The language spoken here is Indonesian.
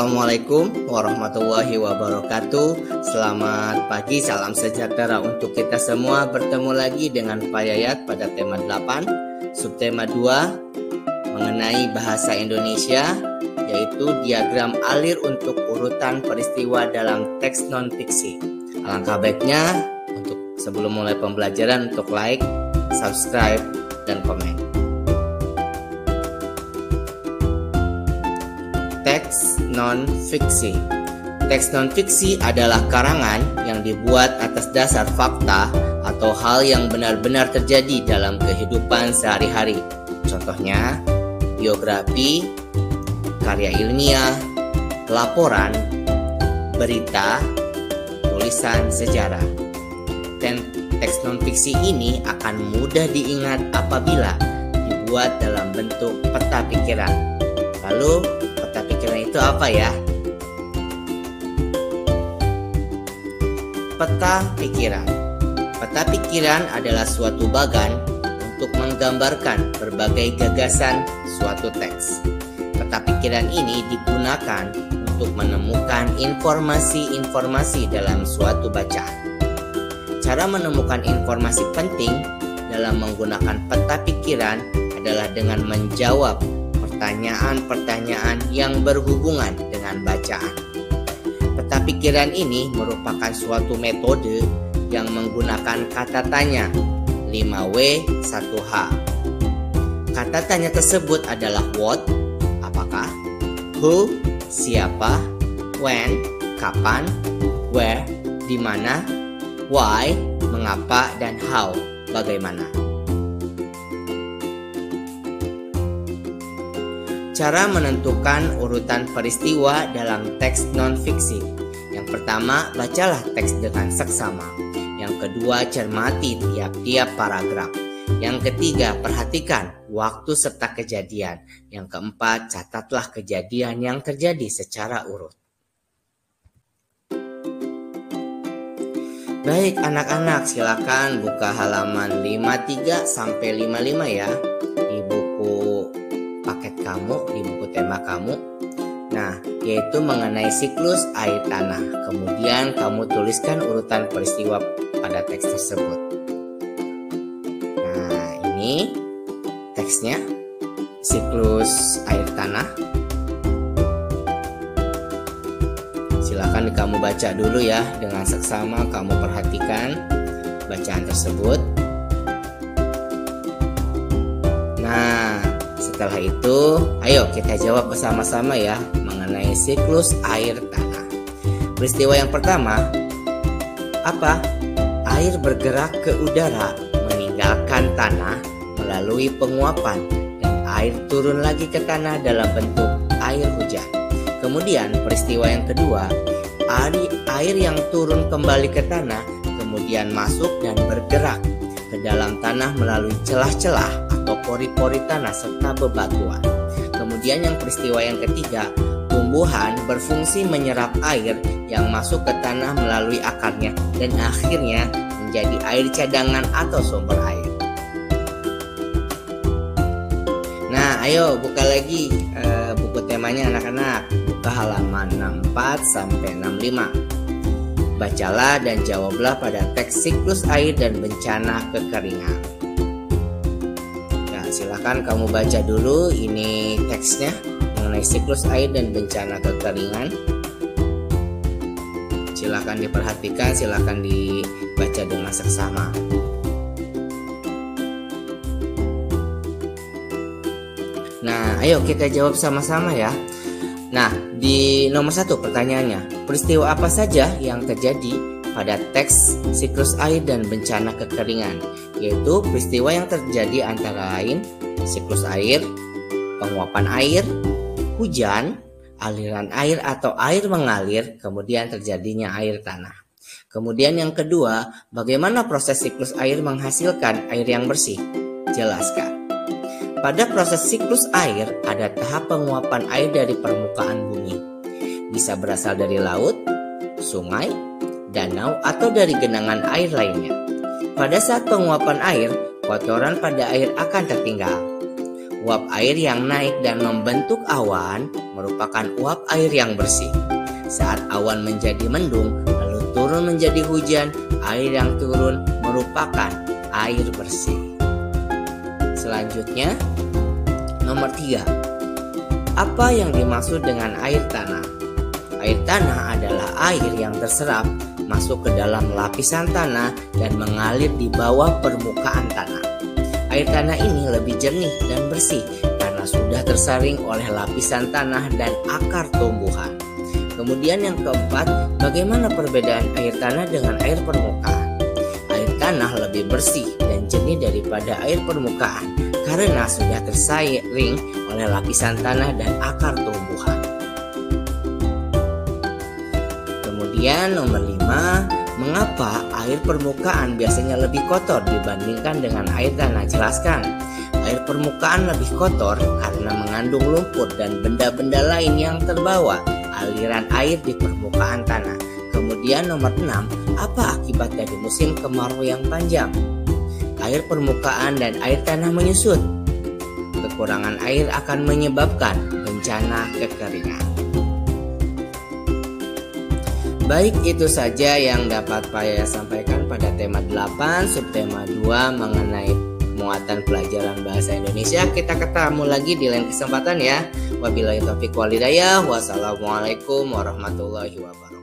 Assalamualaikum warahmatullahi wabarakatuh. Selamat pagi, salam sejahtera untuk kita semua. Bertemu lagi dengan Pak Yayat pada tema 8, subtema 2 mengenai bahasa Indonesia, yaitu diagram alir untuk urutan peristiwa dalam teks non-fiksi. Alangkah baiknya untuk sebelum mulai pembelajaran untuk like, subscribe, dan komen. Teks non-fiksi. Teks non-fiksi adalah karangan yang dibuat atas dasar fakta atau hal yang benar-benar terjadi dalam kehidupan sehari-hari. Contohnya, biografi, karya ilmiah, laporan, berita, tulisan sejarah. Dan teks non-fiksi ini akan mudah diingat apabila dibuat dalam bentuk peta pikiran. Lalu, peta pikiran itu apa ya? Peta pikiran. Peta pikiran adalah suatu bagan untuk menggambarkan berbagai gagasan suatu teks. Peta pikiran ini digunakan untuk menemukan informasi-informasi dalam suatu bacaan. Cara menemukan informasi penting dalam menggunakan peta pikiran adalah dengan menjawab pertanyaan-pertanyaan yang berhubungan dengan bacaan. Peta pikiran ini merupakan suatu metode yang menggunakan kata tanya 5W 1H. Kata tanya tersebut adalah what, apakah, who, siapa, when, kapan, where, di mana, why, mengapa, dan how, bagaimana. Cara menentukan urutan peristiwa dalam teks non-fiksi. Yang pertama, bacalah teks dengan seksama. Yang kedua, cermati tiap-tiap paragraf. Yang ketiga, perhatikan waktu serta kejadian. Yang keempat, catatlah kejadian yang terjadi secara urut. Baik anak-anak, silakan buka halaman 53 sampai 55 ya di buku paket kamu, di buku tema kamu. Nah, yaitu mengenai siklus air tanah. Kemudian kamu tuliskan urutan peristiwa pada teks tersebut. Nah, ini teksnya, siklus air tanah. Silakan kamu baca dulu ya, dengan seksama kamu perhatikan bacaan tersebut. Nah, setelah itu, ayo kita jawab bersama-sama ya mengenai siklus air tanah. Peristiwa yang pertama, apa? Air bergerak ke udara, meninggalkan tanah melalui penguapan, dan air turun lagi ke tanah dalam bentuk air hujan. Kemudian peristiwa yang kedua, air yang turun kembali ke tanah, kemudian masuk dan bergerak ke dalam tanah melalui celah-celah atau pori-pori tanah serta bebatuan. Kemudian yang peristiwa yang ketiga, tumbuhan berfungsi menyerap air yang masuk ke tanah melalui akarnya dan akhirnya menjadi air cadangan atau sumber air. Nah, ayo buka lagi buku temanya anak-anak. Buka halaman 64 sampai 65. Bacalah dan jawablah pada teks siklus air dan bencana kekeringan. Nah, silakan kamu baca dulu ini teksnya mengenai siklus air dan bencana kekeringan. Silakan diperhatikan, silakan dibaca dengan seksama. Nah, ayo kita jawab sama-sama ya. Nah, di nomor 1 pertanyaannya, peristiwa apa saja yang terjadi pada teks siklus air dan bencana kekeringan? Yaitu peristiwa yang terjadi antara lain siklus air, penguapan air, hujan, aliran air atau air mengalir, kemudian terjadinya air tanah. Kemudian yang kedua, bagaimana proses siklus air menghasilkan air yang bersih? Jelaskan. Pada proses siklus air, ada tahap penguapan air dari permukaan bumi. Bisa berasal dari laut, sungai, danau, atau dari genangan air lainnya. Pada saat penguapan air, kotoran pada air akan tertinggal. Uap air yang naik dan membentuk awan merupakan uap air yang bersih. Saat awan menjadi mendung, lalu turun menjadi hujan, air yang turun merupakan air bersih. Selanjutnya, nomor 3. Apa yang dimaksud dengan air tanah? Air tanah adalah air yang terserap masuk ke dalam lapisan tanah dan mengalir di bawah permukaan tanah. Air tanah ini lebih jernih dan bersih karena sudah tersaring oleh lapisan tanah dan akar tumbuhan. Kemudian yang keempat, bagaimana perbedaan air tanah dengan air permukaan? Air tanah lebih bersih dan jernih daripada air permukaan karena sudah tersaring oleh lapisan tanah dan akar tumbuhan. Kemudian nomor 5, mengapa air permukaan biasanya lebih kotor dibandingkan dengan air tanah? Jelaskan. Air permukaan lebih kotor karena mengandung lumpur dan benda-benda lain yang terbawa aliran air di permukaan tanah. Kemudian nomor 6, apa akibat dari musim kemarau yang panjang? Air permukaan dan air tanah menyusut. Kekurangan air akan menyebabkan bencana kekeringan. Baik, itu saja yang dapat saya sampaikan pada tema 8, subtema 2 mengenai muatan pelajaran bahasa Indonesia. Kita ketemu lagi di lain kesempatan ya. Wabillahi taufiq wal hidayah. Wassalamualaikum warahmatullahi wabarakatuh.